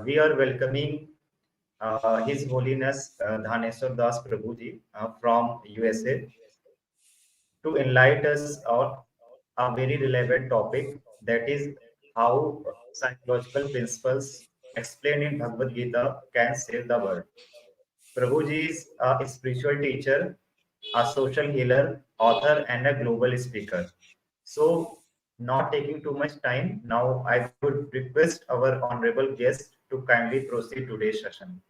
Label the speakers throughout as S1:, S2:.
S1: we are welcoming His Holiness Dhanesvra Das Prabhuji from USA to enlighten us on a very relevant topic, that is how psychological principles explained in Bhagavad Gita can save the world. Prabhuji is a spiritual teacher, a social healer, author, and a global speaker. So, not taking too much time, now I would request our honorable guest to kindly proceed today's session.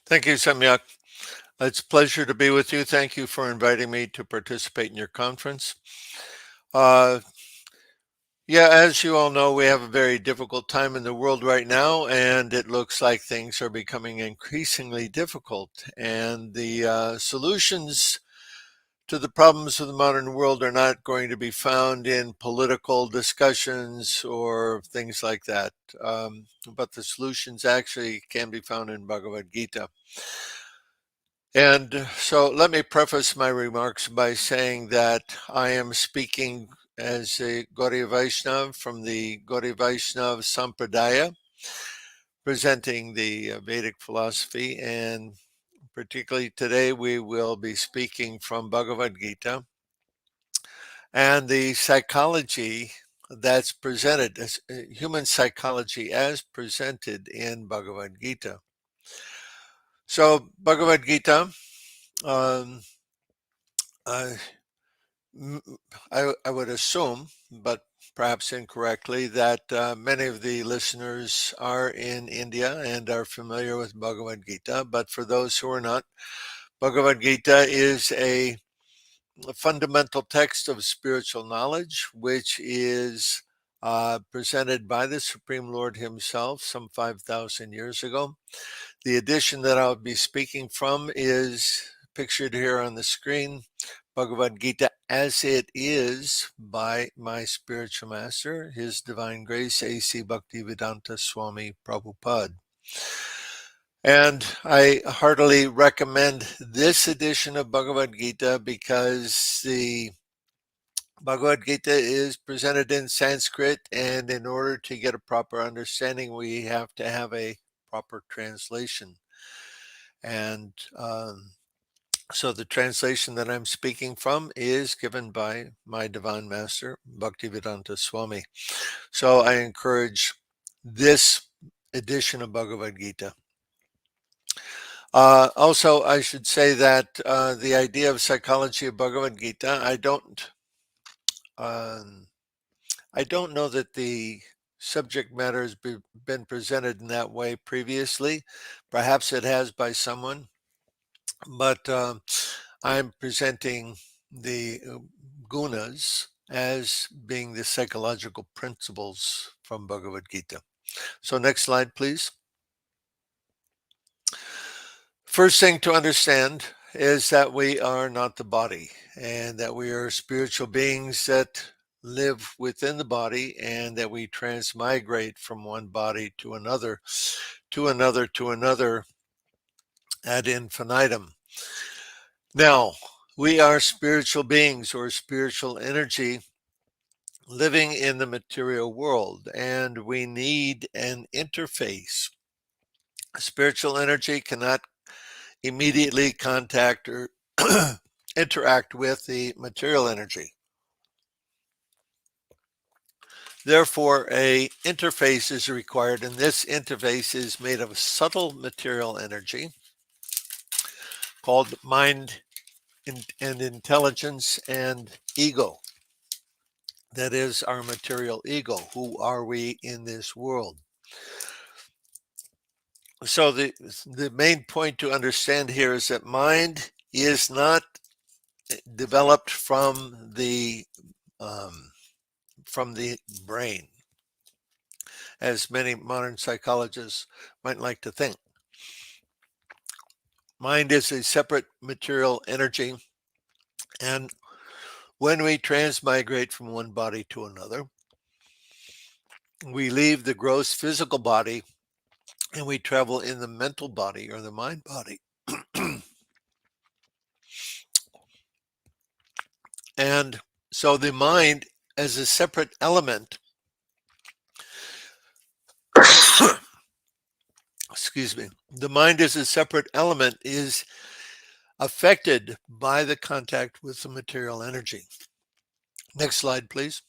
S2: Thank you, Samyak. It's a pleasure to be with you. Thank you for inviting me to participate in your conference. As you all know, we have a very difficult time in the world right now, and it looks like things are becoming increasingly difficult. And the solutions to the problems of the modern world are not going to be found in political discussions or things like that. But the solutions actually can be found in Bhagavad Gita. And so let me preface my remarks by saying that I am speaking as a Gaudiya Vaishnava from the Gaudiya Vaishnava Sampradaya, presenting the Vedic philosophy, and particularly today we will be speaking from Bhagavad Gita and the psychology that's presented, as human psychology as presented in Bhagavad Gita. So Bhagavad Gita, I would assume, but perhaps incorrectly, that many of the listeners are in India and are familiar with Bhagavad Gita. But for those who are not, Bhagavad Gita is a fundamental text of spiritual knowledge, which is presented by the Supreme Lord himself some 5,000 years ago. The edition that I'll be speaking from is pictured here on the screen, Bhagavad Gita as it is by my spiritual master, His Divine Grace, A.C. Bhaktivedanta Swami Prabhupada. And I heartily recommend this edition of Bhagavad Gita because the Bhagavad Gita is presented in Sanskrit, and in order to get a proper understanding, we have to have a proper translation. And so the translation that I'm speaking from is given by my Divine Master, Bhaktivedanta Swami. So I encourage this edition of Bhagavad Gita. Also, I should say that the idea of psychology of Bhagavad Gita, I don't know that the subject matter has been presented in that way previously. Perhaps it has by someone, but I'm presenting the gunas as being the psychological principles from Bhagavad Gita. So next slide, please. First thing to understand is that we are not the body, and that we are spiritual beings that live within the body, and that we transmigrate from one body to another, to another, to another ad infinitum. Now, we are spiritual beings or spiritual energy living in the material world, and we need an interface. Spiritual energy cannot immediately contact or interact with the material energy. Therefore, an interface is required, and this interface is made of subtle material energy called mind and intelligence and ego. That is our material ego. Who are we in this world? So the main point to understand here is that mind is not developed from the brain, as many modern psychologists might like to think. Mind is a separate material energy, and when we transmigrate from one body to another, we leave the gross physical body and we travel in the mental body or the mind body. And so the mind as a separate element excuse me, the mind as a separate element is affected by the contact with the material energy. Next slide, please.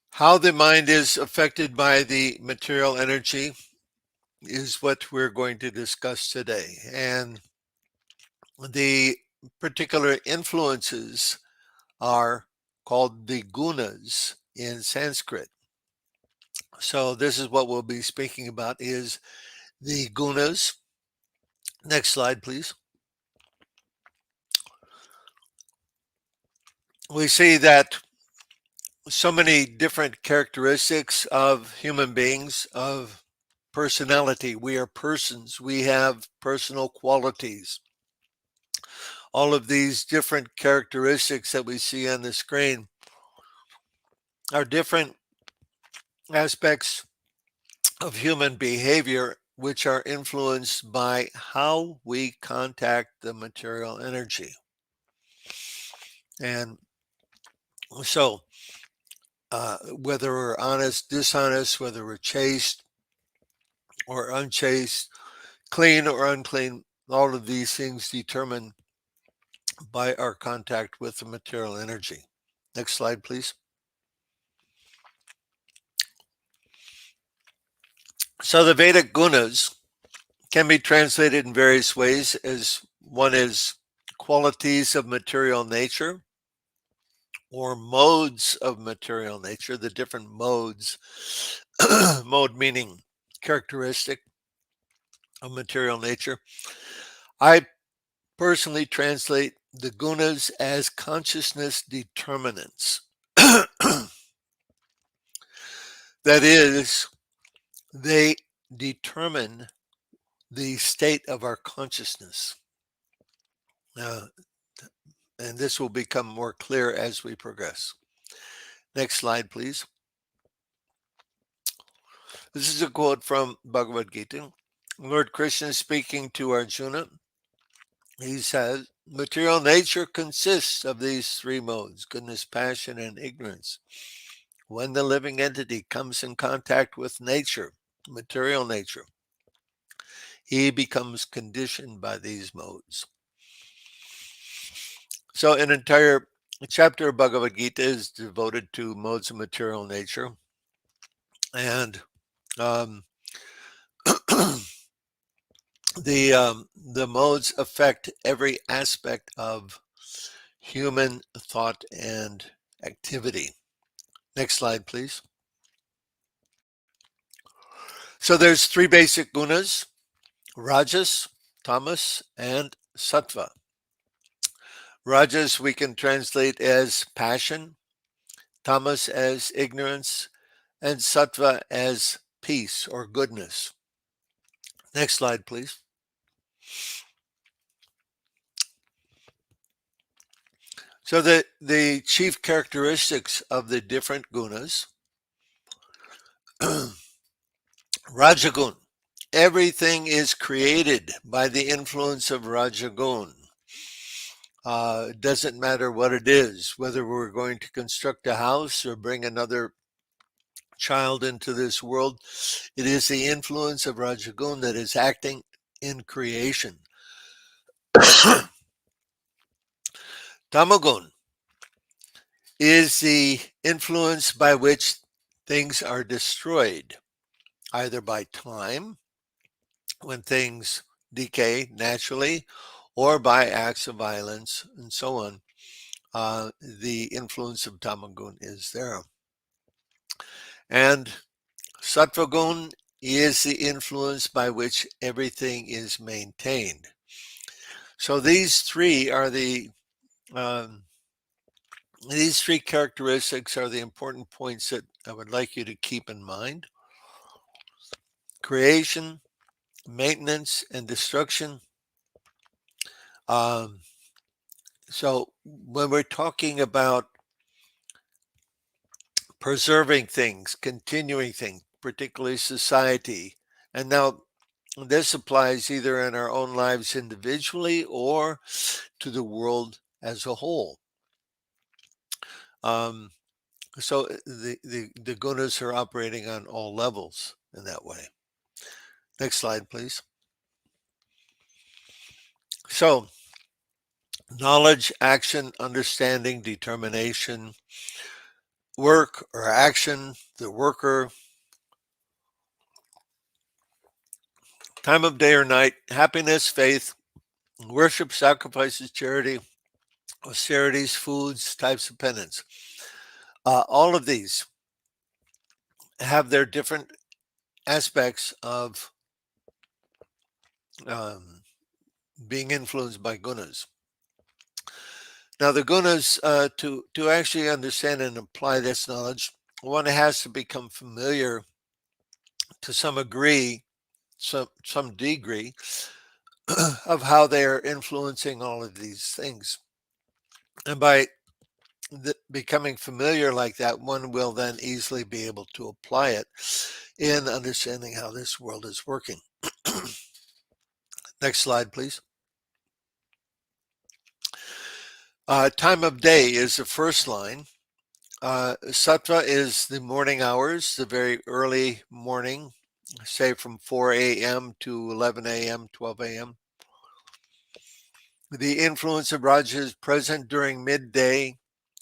S2: How the mind is affected by the material energy is what we're going to discuss today. And the particular influences are called the gunas in Sanskrit. So this is what we'll be speaking about is the gunas. Next slide, please. We see that so many different characteristics of human beings, of personality. We are persons. We have personal qualities. All of these different characteristics that we see on the screen are different aspects of human behavior which are influenced by how we contact the material energy. And so, whether we're honest, dishonest, whether we're chaste or unchaste, clean or unclean, all of these things determined by our contact with the material energy. Next slide, please. So the Vedic gunas can be translated in various ways. As one is qualities of material nature or modes of material nature, the different modes, mode meaning characteristic of material nature. I personally translate the gunas as consciousness determinants. That is, they determine the state of our consciousness. And this will become more clear as we progress. Next slide, please. This is a quote from Bhagavad Gita. Lord Krishna speaking to Arjuna. He says, material nature consists of these three modes, goodness, passion, and ignorance. When the living entity comes in contact with nature, material nature, he becomes conditioned by these modes. So an entire chapter of Bhagavad Gita is devoted to modes of material nature. And the modes affect every aspect of human thought and activity. Next slide, please. So there's three basic gunas, rajas, tamas, and sattva. Rajas we can translate as passion, tamas as ignorance, and sattva as peace or goodness. Next slide, please. So the chief characteristics of the different gunas, Rajagun. Everything is created by the influence of Rajagun. It doesn't matter what it is, whether we're going to construct a house or bring another child into this world. It is the influence of Rajagun that is acting in creation. Tamagun is the influence by which things are destroyed, either by time, when things decay naturally, or by acts of violence and so on. The influence of Tamagun is there. And Sattvagun is the influence by which everything is maintained. So these three are these three characteristics are the important points that I would like you to keep in mind. Creation, maintenance, and destruction. So when we're talking about preserving things, continuing things, particularly society, and now this applies either in our own lives individually or to the world as a whole. So the gunas are operating on all levels in that way. Next slide, please. So knowledge, action, understanding, determination, work or action, the worker, time of day or night, happiness, faith, worship, sacrifices, charity, austerities, foods, types of penance. All of these have their different aspects of um, being influenced by gunas. Now, the gunas, to actually understand and apply this knowledge, one has to become familiar to some degree, some degree, of how they are influencing all of these things. And by becoming familiar like that, one will then easily be able to apply it in understanding how this world is working. Next slide, please. Time of day is the first line. Sattva is the morning hours, the very early morning, say from 4 a.m. to 11 a.m., 12 a.m. The influence of Raja is present during midday,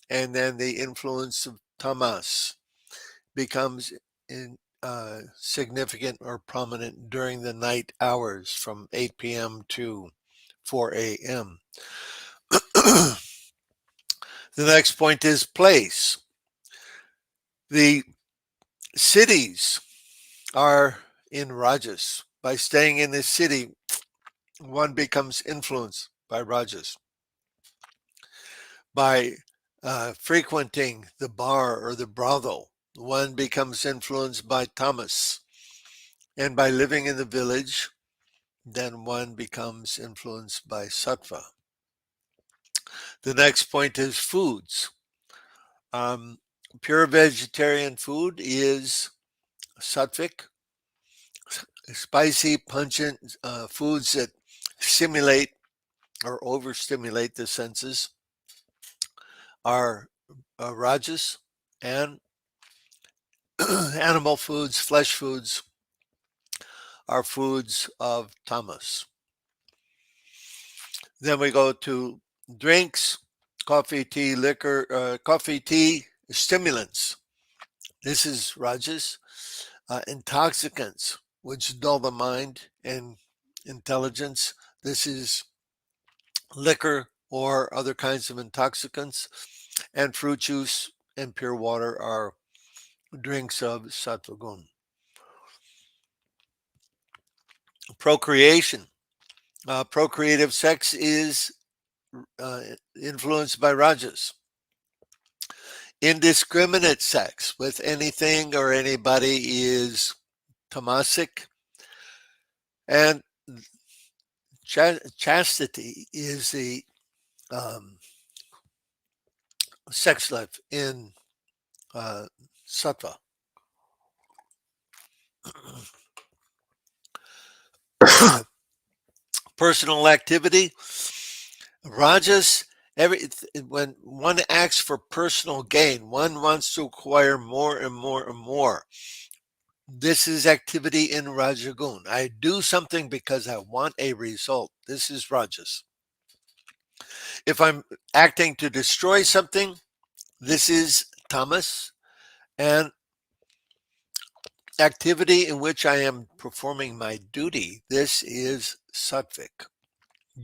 S2: and then the influence of Tamas becomes significant or prominent during the night hours from 8 p.m. to 4 a.m. The next point is place. The cities are in Rajas. By staying in the city, one becomes influenced by Rajas. By frequenting the bar or the brothel, one becomes influenced by tamas. And by living in the village, then one becomes influenced by sattva. The next point is foods. Pure vegetarian food is sattvic. Spicy, pungent foods that stimulate or overstimulate the senses are rajas, and animal foods, flesh foods, are foods of tamas. Then we go to drinks, coffee, tea, liquor, coffee, tea, stimulants. This is rajas. Intoxicants, which dull the mind and intelligence. This is liquor or other kinds of intoxicants. And fruit juice and pure water are drinks of sattva gun. Procreation. Procreative sex is influenced by rajas. Indiscriminate sex with anything or anybody is tamasic. And chastity is the sex life in sattva. Personal activity. Rajas, when one acts for personal gain, one wants to acquire more and more and more. This is activity in Rajagun. I do something because I want a result. This is Rajas. If I'm acting to destroy something, this is Tamas. And activity in which I am performing my duty, this is Sattvic.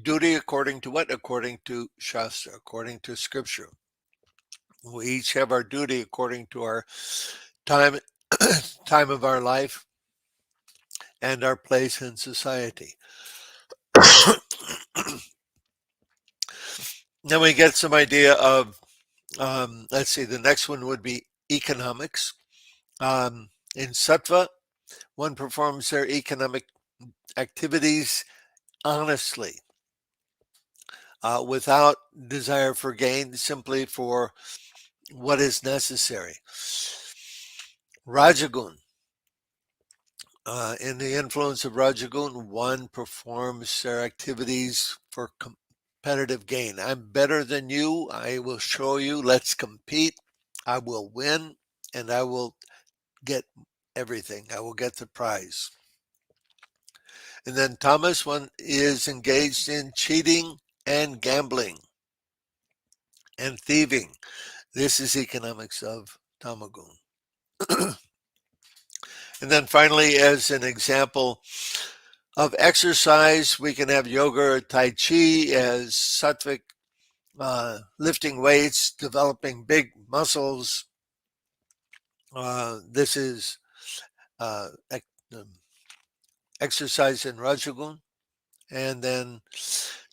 S2: Duty according to what? According to Shastra, according to Scripture. We each have our duty according to our time, time of our life and our place in society. Then we get some idea of, let's see, the next one would be economics. In Sattva, one performs their economic activities honestly, without desire for gain, simply for what is necessary. Rajagun. In the influence of Rajagun, one performs their activities for competitive gain. I'm better than you. I will show you. Let's compete. I will win and I will get everything. I will get the prize. And then tamas one is engaged in cheating and gambling and thieving. This is economics of tamagun. And then finally, as an example of exercise, we can have yoga or tai chi as sattvic, lifting weights, developing big muscles. This is uh, exercise in rajagun. And then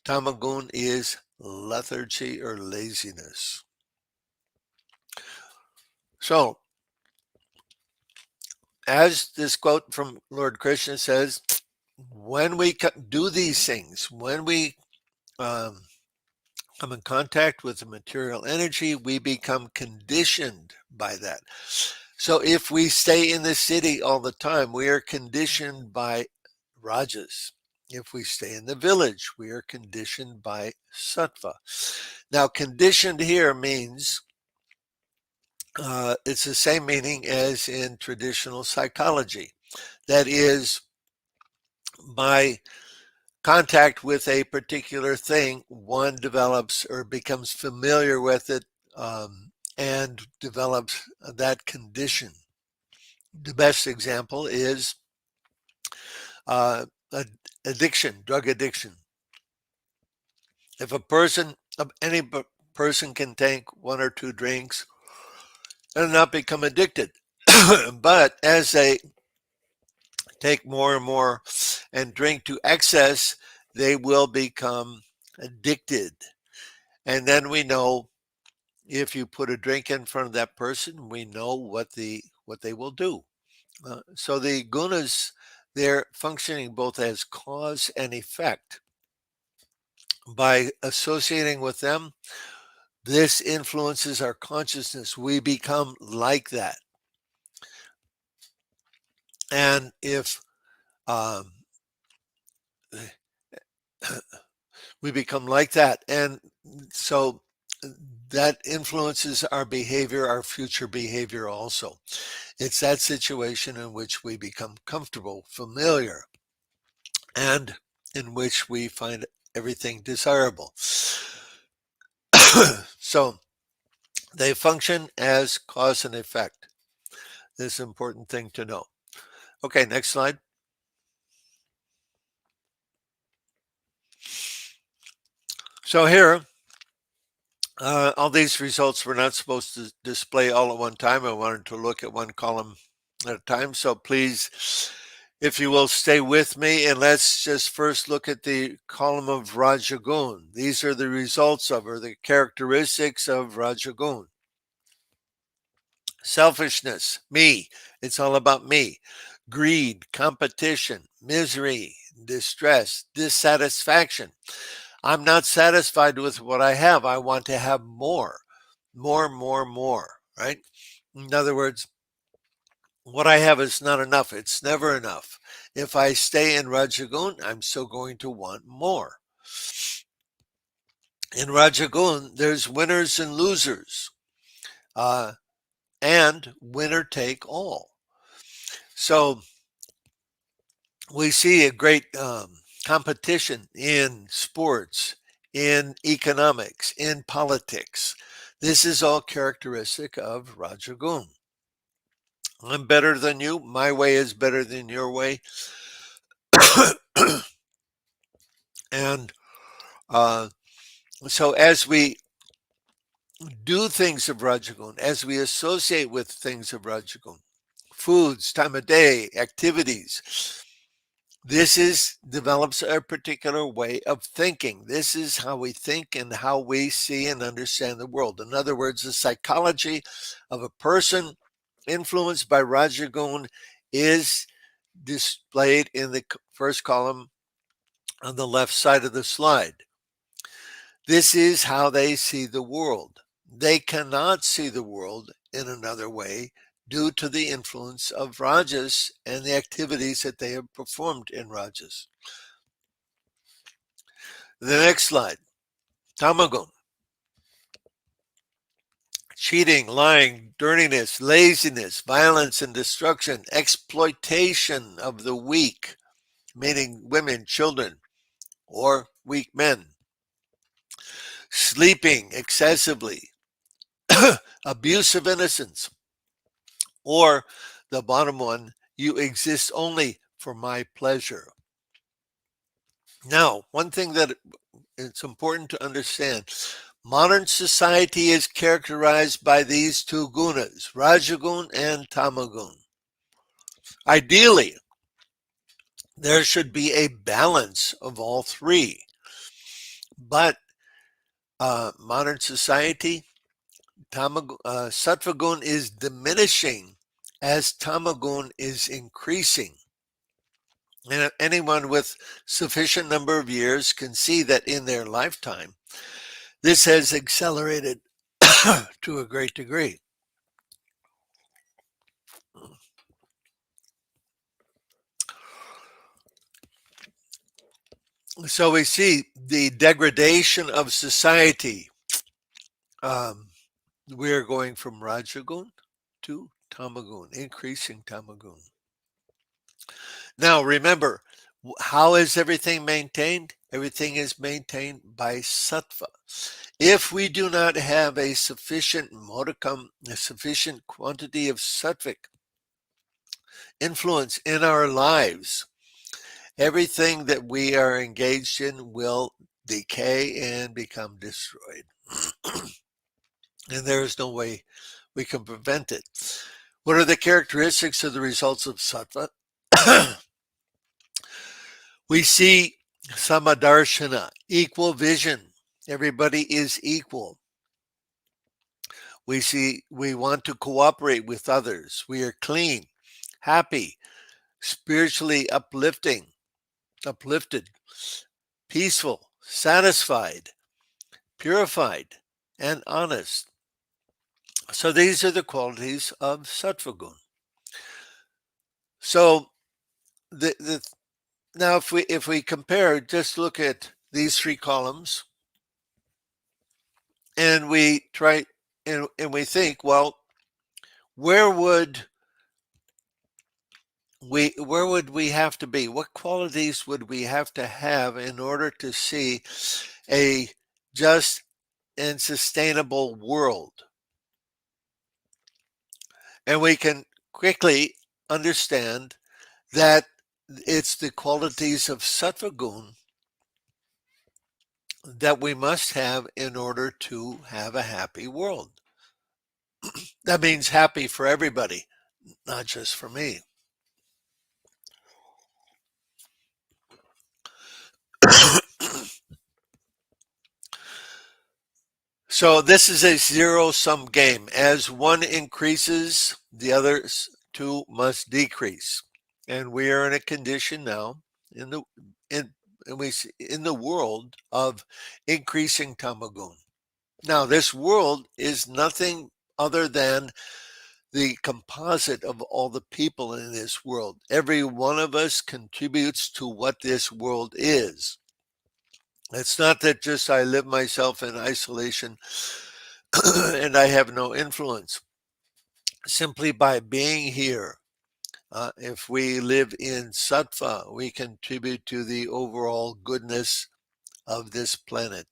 S2: tamagun is lethargy or laziness. So, as this quote from Lord Krishna says, when we do these things, when we come in contact with the material energy, we become conditioned by that. So if we stay in the city all the time, we are conditioned by rajas. If we stay in the village, we are conditioned by sattva. Now, conditioned here means it's the same meaning as in traditional psychology. That is, by contact with a particular thing, one develops or becomes familiar with it and develops that condition. The best example is addiction, drug addiction. If any person can take one or two drinks and not become addicted, but as they take more and more and drink to excess, they will become addicted. And then we know if you put a drink in front of that person, we know what they will do. So the gunas, they're functioning both as cause and effect. By associating with them, this influences our consciousness. We become like that. And if we become like that, and so that influences our behavior, our future behavior also. It's that situation in which we become comfortable, familiar, and in which we find everything desirable. So they function as cause and effect. This is an important thing to know. Okay, next slide. So here, all these results were not supposed to display all at one time. I wanted to look at one column at a time. So please, if you will, stay with me, and let's just first look at the column of Rajagun. These are the results of, or the characteristics of Rajagun. Selfishness, me. It's all about me. Greed, competition, misery, distress, dissatisfaction. I'm not satisfied with what I have. I want to have more, right? In other words, what I have is not enough. It's never enough. If I stay in Rajagun, I'm still going to want more. In Rajagun, there's winners and losers, and winner take all. So we see a great competition in sports, in economics, in politics. This is all characteristic of Rajagun. I'm better than you. My way is better than your way. And so as we do things of Rajagun, as we associate with things of Rajagun, foods, time of day, activities, this develops a particular way of thinking. This is how we think and how we see and understand the world. In other words, the psychology of a person influenced by Rajagun is displayed in the first column on the left side of the slide. This is how they see the world. They cannot see the world in another way due to the influence of rajas and the activities that they have performed in rajas. The next slide, tamagun. cheating, lying, dirtiness, laziness, violence and destruction, exploitation of the weak, meaning women, children, or weak men, sleeping excessively, abuse of innocence, or the bottom one, you exist only for my pleasure. Now, one thing that it's important to understand, modern society is characterized by these two gunas, Rajagun and Tamagun. Ideally, there should be a balance of all three, but modern society, Sattvagun is diminishing as Tamagun is increasing. And anyone with sufficient number of years can see that in their lifetime, this has accelerated to a great degree. So we see the degradation of society. We are going from Rajagun to Tamagun, increasing Tamagun. Now remember, how is everything maintained? Everything is maintained by sattva. If we do not have a sufficient modicum, a sufficient quantity of sattvic influence in our lives, everything that we are engaged in will decay and become destroyed. And there is no way we can prevent it. What are the characteristics of the results of sattva? We see samadarshana, equal vision. Everybody is equal. We want to cooperate with others. We are clean, happy, spiritually uplifted, peaceful, satisfied, purified, and honest. So these are the qualities of sattva-gun. So now if we compare, just look at these three columns, and we try and we think, well, where would we have to be? What qualities would we have to have in order to see a just and sustainable world? And we can quickly understand that it's the qualities of sattva-gun that we must have in order to have a happy world. That means happy for everybody, not just for me. So this is a zero-sum game. As one increases, the others two must decrease. And we are in a condition now in the world of increasing tamagun. Now, this world is nothing other than the composite of all the people in this world. Every one of us contributes to what this world is. It's not that just I live myself in isolation and I have no influence. Simply by being here, if we live in sattva, we contribute to the overall goodness of this planet.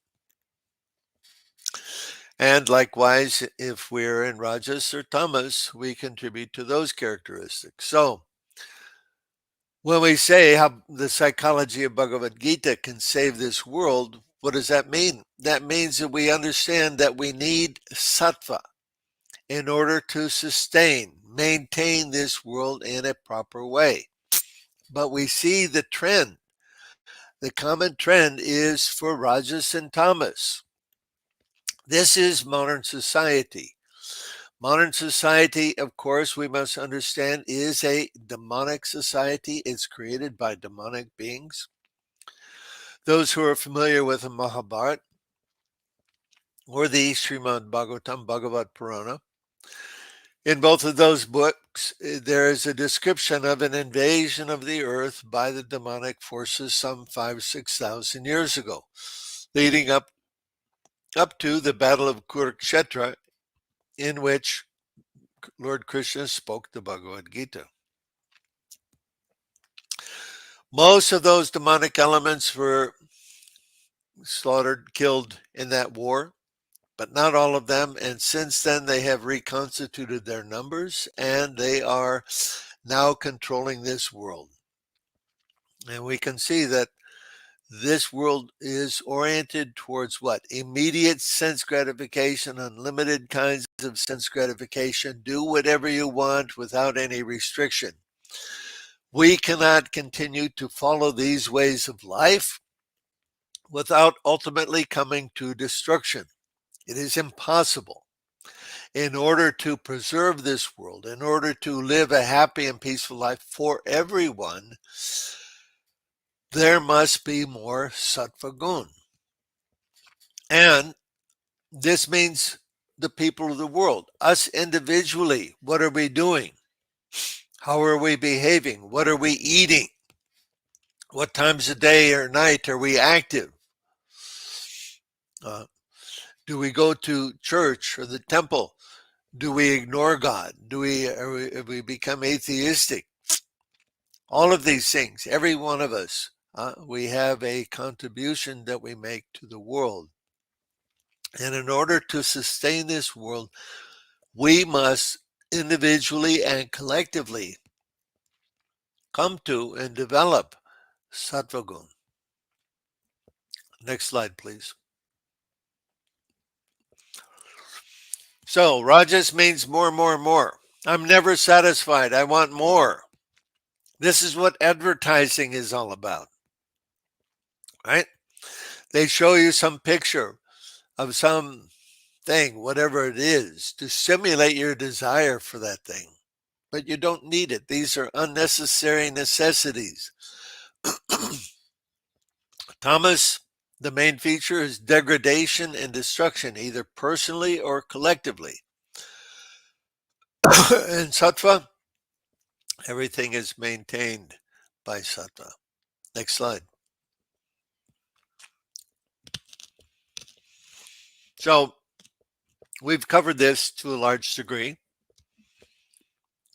S2: And likewise, if we're in rajas or tamas, we contribute to those characteristics. So, when we say how the psychology of Bhagavad Gita can save this world, what does that mean? That means that we understand that we need sattva in order to maintain this world in a proper way. But we see the trend. The common trend is for rajas and tamas. This is modern society. Modern society, of course, we must understand, is a demonic society. It's created by demonic beings. Those who are familiar with the Mahabharata or the Srimad Bhagavatam, Bhagavad Purana, in both of those books, there is a description of an invasion of the earth by the demonic forces some 5,000-6,000 years ago, leading up to the Battle of Kurukshetra in which Lord Krishna spoke the Bhagavad Gita. Most of those demonic elements were slaughtered, killed in that war, but not all of them. And since then, they have reconstituted their numbers, and they are now controlling this world. And we can see that this world is oriented towards what? Immediate sense gratification, unlimited kinds of sense gratification. Do whatever you want without any restriction. We cannot continue to follow these ways of life without ultimately coming to destruction. It is impossible. In order to preserve this world, in order to live a happy and peaceful life for everyone, there must be more sattva gun. And this means the people of the world, us individually. What are we doing? How are we behaving? What are we eating? What times of day or night are we active? Do we go to church or the temple? Do we ignore God? Have we become atheistic? All of these things, every one of us, we have a contribution that we make to the world. And in order to sustain this world, we must individually and collectively come to and develop sattva gun. Next slide, please. So, rajas means more, more, more. I'm never satisfied. I want more. This is what advertising is all about, right? They show you some picture of some thing, whatever it is, to stimulate your desire for that thing. But you don't need it. These are unnecessary necessities. Tamas, the main feature is degradation and destruction, either personally or collectively. And sattva, everything is maintained by sattva. Next slide. So we've covered this to a large degree.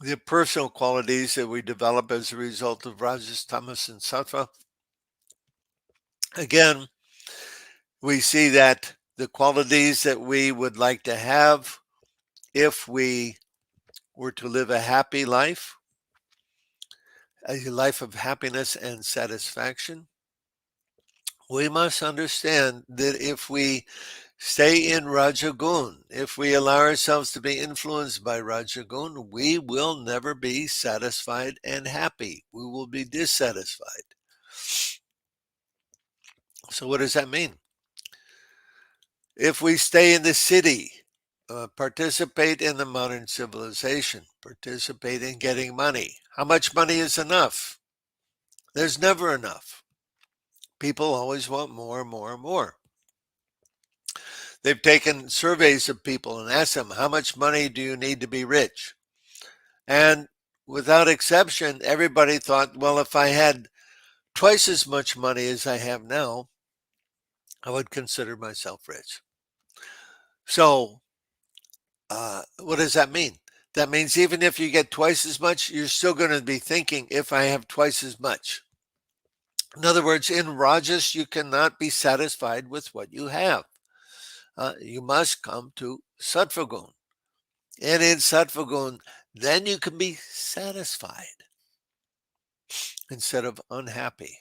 S2: The personal qualities that we develop as a result of rajas, tamas, and sattva. Again, we see that the qualities that we would like to have if we were to live a happy life, a life of happiness and satisfaction, we must understand that if we stay in Rajagun, if we allow ourselves to be influenced by Rajagun, we will never be satisfied and happy. We will be dissatisfied. So what does that mean? If we stay in the city, participate in the modern civilization, participate in getting money. How much money is enough? There's never enough. People always want more and more and more. They've taken surveys of people and asked them, how much money do you need to be rich? And without exception, everybody thought, well, if I had twice as much money as I have now, I would consider myself rich. So what does that mean? That means even if you get twice as much, you're still going to be thinking, if I have twice as much. In other words, in Rajas, you cannot be satisfied with what you have. You must come to Sattva Gun. And in Sattva Gun, then you can be satisfied instead of unhappy.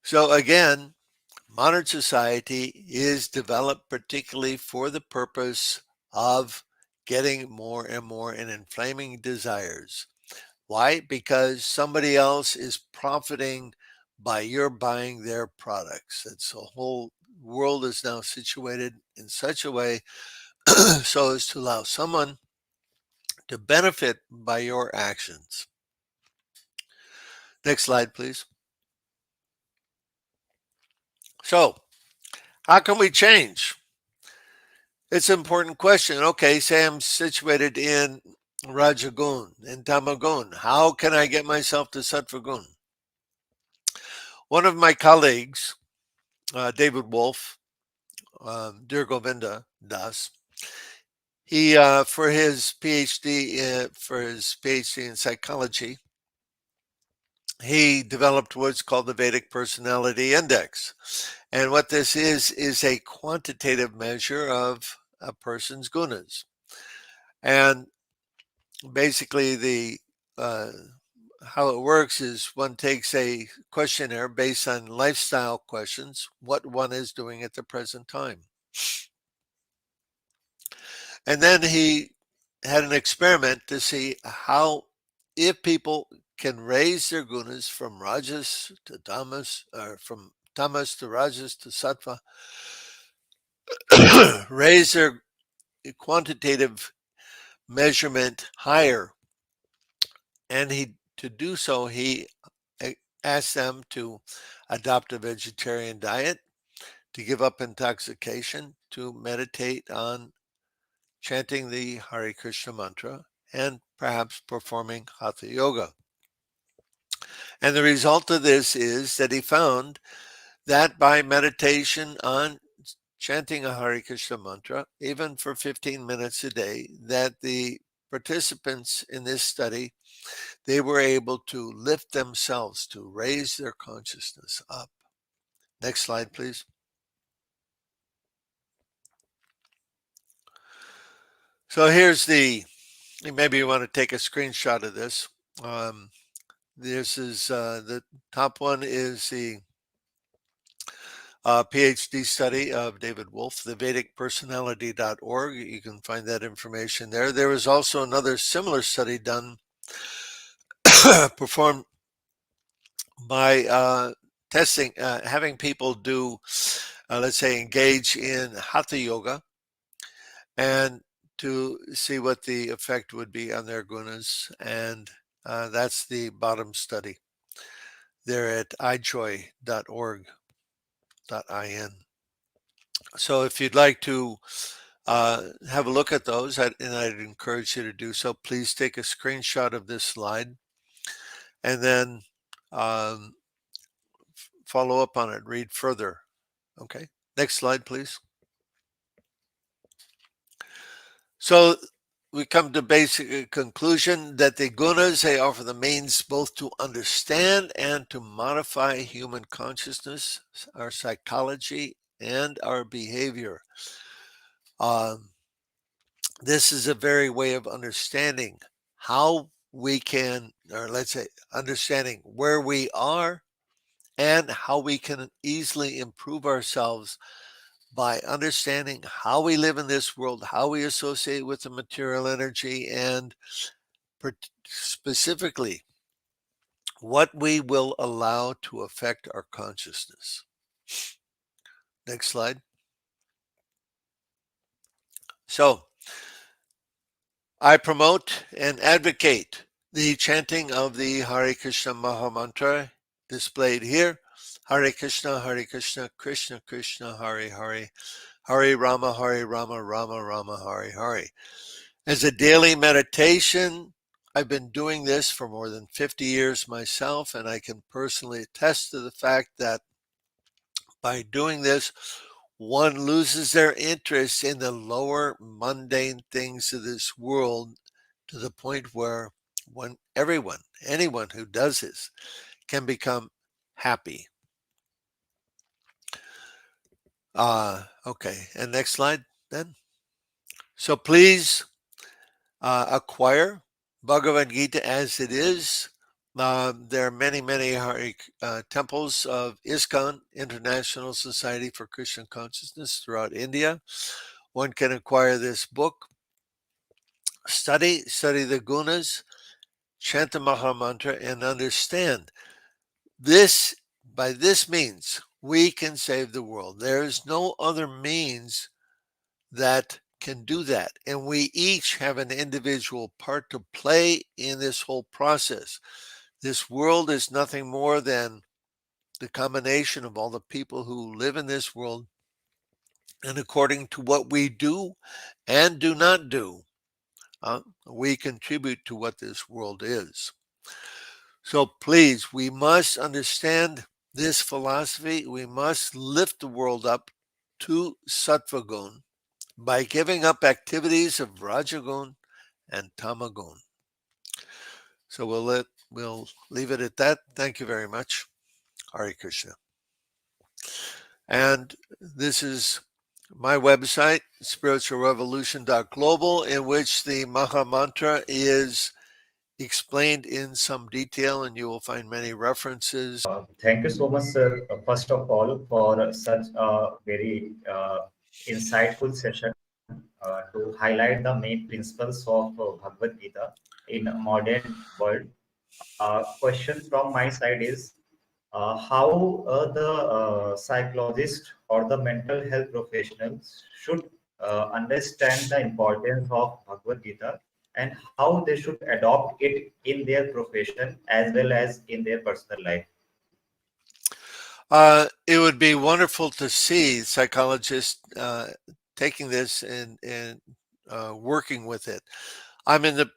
S2: So again, modern society is developed particularly for the purpose of getting more and more and inflaming desires. Why? Because somebody else is profiting by your buying their products. It's the whole world is now situated in such a way so as to allow someone to benefit by your actions. Next slide, please. So, how can we change? It's an important question. Okay, say I'm situated in Rajagun, in Tamagun. How can I get myself to Sattvagun? One of my colleagues, David Wolf, dear Govinda, Das. He, for his PhD in psychology, he developed what's called the Vedic Personality Index. And what this is a quantitative measure of a person's gunas. And basically, how it works is one takes a questionnaire based on lifestyle questions, what one is doing at the present time. And then he had an experiment to see how, if people can raise their gunas from rajas to tamas, or from tamas to rajas to sattva, raise their quantitative measurement higher. And to do so, he asked them to adopt a vegetarian diet, to give up intoxication, to meditate on chanting the Hare Krishna mantra, and perhaps performing Hatha Yoga. And the result of this is that he found that by meditation on chanting a Hare Krishna mantra, even for 15 minutes a day, that the participants in this study, they were able to lift themselves, to raise their consciousness up. Next slide, please. So here's maybe you want to take a screenshot of this. This is the top one is the PhD study of David Wolf, the Vedicpersonality.org. You can find that information there. There was also another similar study done, performed by testing, having people do, let's say, engage in Hatha Yoga, and to see what the effect would be on their gunas. And that's the bottom study there at ijoy.org.in. So if you'd like to have a look at those, and I'd encourage you to do so, please take a screenshot of this slide and then follow up on it, read further. Okay, next slide, please. So we come to basic conclusion that the gunas, they offer the means both to understand and to modify human consciousness, our psychology, and our behavior. This is a very way of understanding how we can, or let's say, understanding where we are and how we can easily improve ourselves by understanding how we live in this world, how we associate with the material energy, and specifically what we will allow to affect our consciousness. Next slide. So, I promote and advocate the chanting of the Hare Krishna Mahamantra displayed here. Hare Krishna, Krishna Krishna, Hare Hare, Hare Rama, Rama Rama, Hare Hare. As a daily meditation, I've been doing this for more than 50 years myself, and I can personally attest to the fact that by doing this, one loses their interest in the lower mundane things of this world to the point where anyone who does this can become happy. Okay, and next slide then. So please acquire Bhagavad Gita as it is. There are many temples of ISKCON, International Society for Christian Consciousness, throughout India. One can acquire this book, study the gunas, chant the Mahamantra, and understand this. By this means, we can save the world. There is no other means that can do that. And we each have an individual part to play in this whole process. This world is nothing more than the combination of all the people who live in this world. And according to what we do and do not do, we contribute to what this world is. So please, we must understand this philosophy. We must lift the world up to Sattva Gun, by giving up activities of Rajagun and Tamagun. So we'll leave it at that. Thank you very much. Hare Krishna. And this is my website, spiritualrevolution.global, in which the Maha Mantra is explained in some detail, and you will find many references.
S1: Thank you so much, sir, first of all, for such a very insightful session to highlight the main principles of Bhagavad Gita in modern world. Question from my side is how the psychologist or the mental health professionals should understand the importance of Bhagavad Gita and how they should adopt it in their profession as well as in their personal life.
S2: It would be wonderful to see psychologists taking this and working with it. I'm in the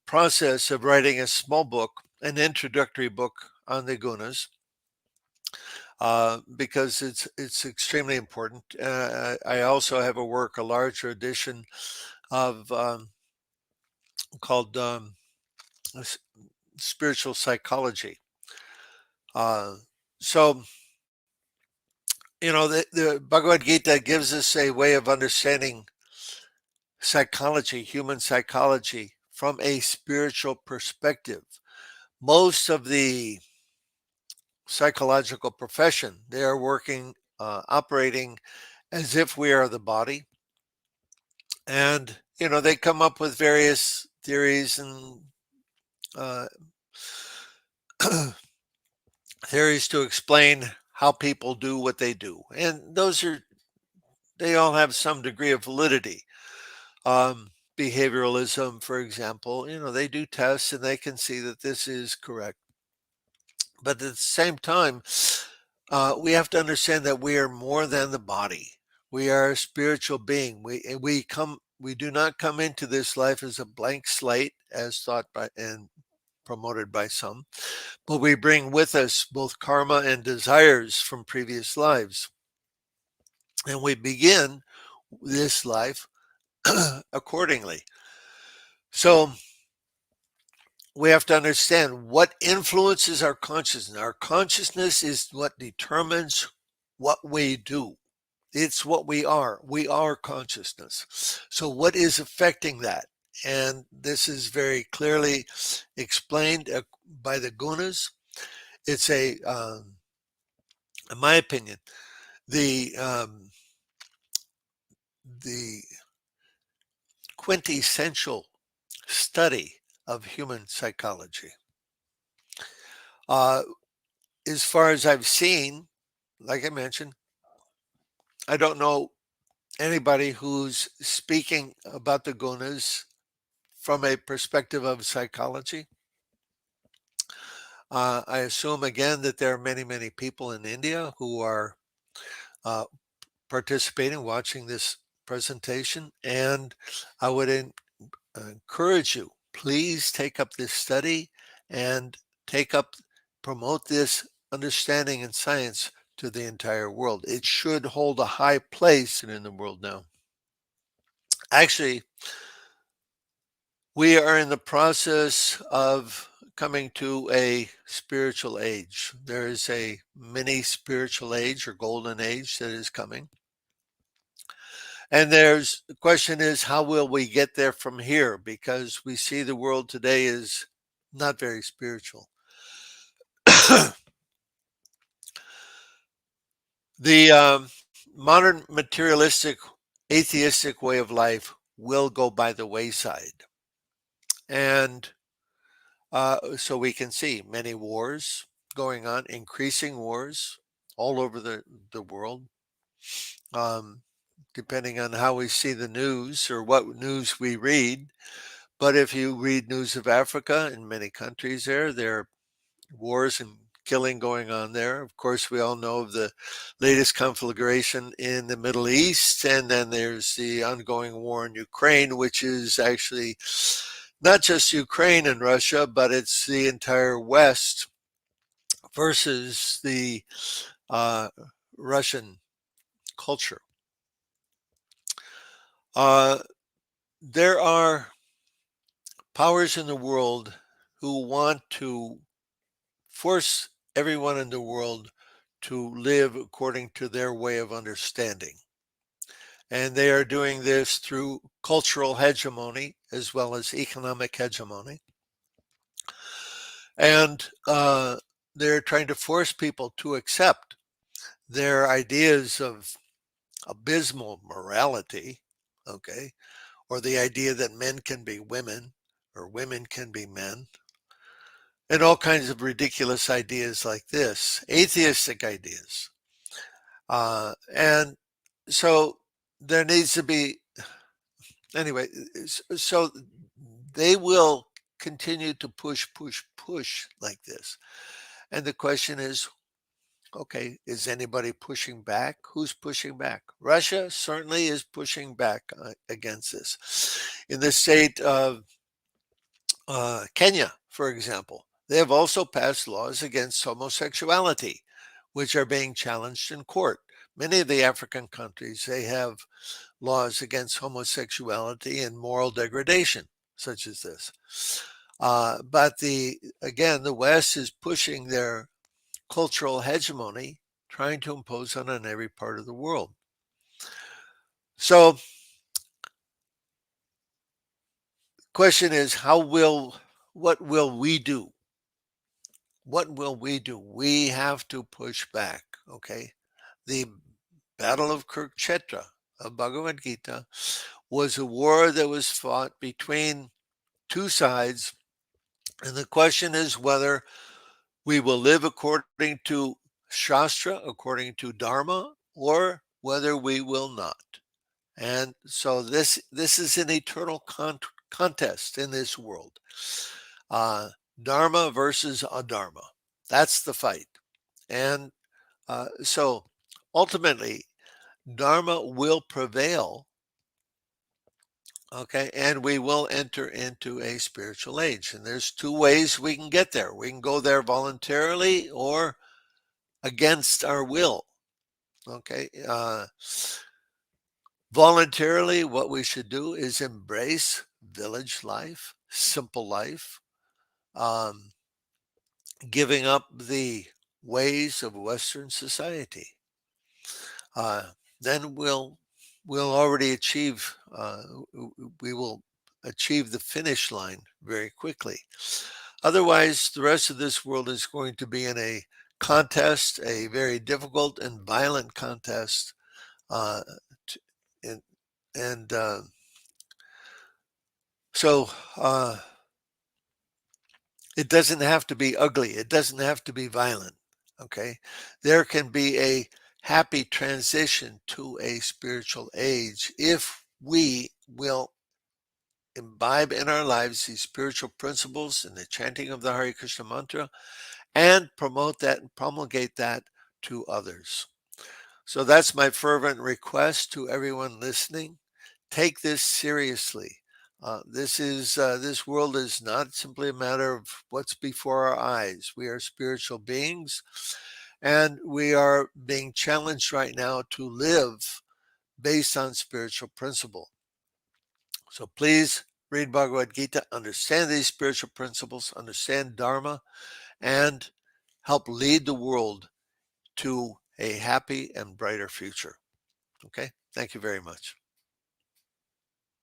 S2: process of writing a small book, an introductory book on the gunas, because it's extremely important. I also have a larger edition of called spiritual psychology. So the Bhagavad Gita gives us a way of understanding psychology, human psychology, from a spiritual perspective. Most of the psychological profession, they are working, operating as if we are the body. And, they come up with various theories and uh, theories to explain how people do what they do. And they all have some degree of validity. Behavioralism, for example, they do tests and they can see that this is correct. But at the same time, we have to understand that we are more than the body. We are a spiritual being. We do not come into this life as a blank slate, as thought by and promoted by some, but we bring with us both karma and desires from previous lives. And we begin this life accordingly. So we have to understand what influences our consciousness. Our consciousness is what determines what we do. It's what we are. We are consciousness. So what is affecting that? And this is very clearly explained by the gunas. It's in my opinion, the quintessential study of human psychology. As far as I've seen, like I mentioned, I don't know anybody who's speaking about the gunas from a perspective of psychology. I assume again that there are many, many people in India who are uh, participating, watching this presentation, and I would encourage you, please take up this study and promote this understanding and science to the entire world. It should hold a high place in the world now. Actually, we are in the process of coming to a spiritual age. There is a mini spiritual age or golden age that is coming. And the question is, how will we get there from here? Because we see the world today is not very spiritual. The modern materialistic, atheistic way of life will go by the wayside. And so we can see many wars going on, increasing wars all over the world, depending on how we see the news or what news we read. But if you read news of Africa, in many countries there are wars and killing going on there. Of course, we all know of the latest conflagration in the Middle East, and then there's the ongoing war in Ukraine, which is actually not just Ukraine and Russia, but it's the entire West versus the uh, Russian culture. There are powers in the world who want to force everyone in the world to live according to their way of understanding. And they are doing this through cultural hegemony as well as economic hegemony. And they're trying to force people to accept their ideas of abysmal morality, okay, or the idea that men can be women or women can be men, and all kinds of ridiculous ideas like this, atheistic ideas. And so there needs to be, anyway, so they will continue to push like this. And the question is, okay, is anybody pushing back? Who's pushing back? Russia certainly is pushing back against this. In the state of Kenya, for example, they have also passed laws against homosexuality, which are being challenged in court. Many of the African countries, they have laws against homosexuality and moral degradation, such as this. But again, the West is pushing their cultural hegemony, trying to impose on every part of the world. So the question is, what will we do? What will we do? We have to push back, okay? The Battle of Kurukshetra of Bhagavad Gita was a war that was fought between two sides, and the question is whether we will live according to Shastra, according to Dharma, or whether we will not. And so this is an eternal contest in this world. Dharma versus adharma. That's the fight. And so ultimately, Dharma will prevail, okay, and we will enter into a spiritual age. And there's two ways we can get there. We can go there voluntarily or against our will, okay. Voluntarily, what we should do is embrace village life, simple life, um, giving up the ways of Western society. Then we'll already achieve. We will achieve the finish line very quickly. Otherwise, the rest of this world is going to be in a contest, a very difficult and violent contest, uh, and so it doesn't have to be ugly. It doesn't have to be violent. Okay. There can be a happy transition to a spiritual age if we will imbibe in our lives these spiritual principles and the chanting of the Hare Krishna mantra and promote that and promulgate that to others. So that's my fervent request to everyone listening. Take this seriously. This world is not simply a matter of what's before our eyes. We are spiritual beings, and we are being challenged right now to live based on spiritual principle. So please read Bhagavad Gita, understand these spiritual principles, understand Dharma, and help lead the world to a happy and brighter future. Okay, thank you very much.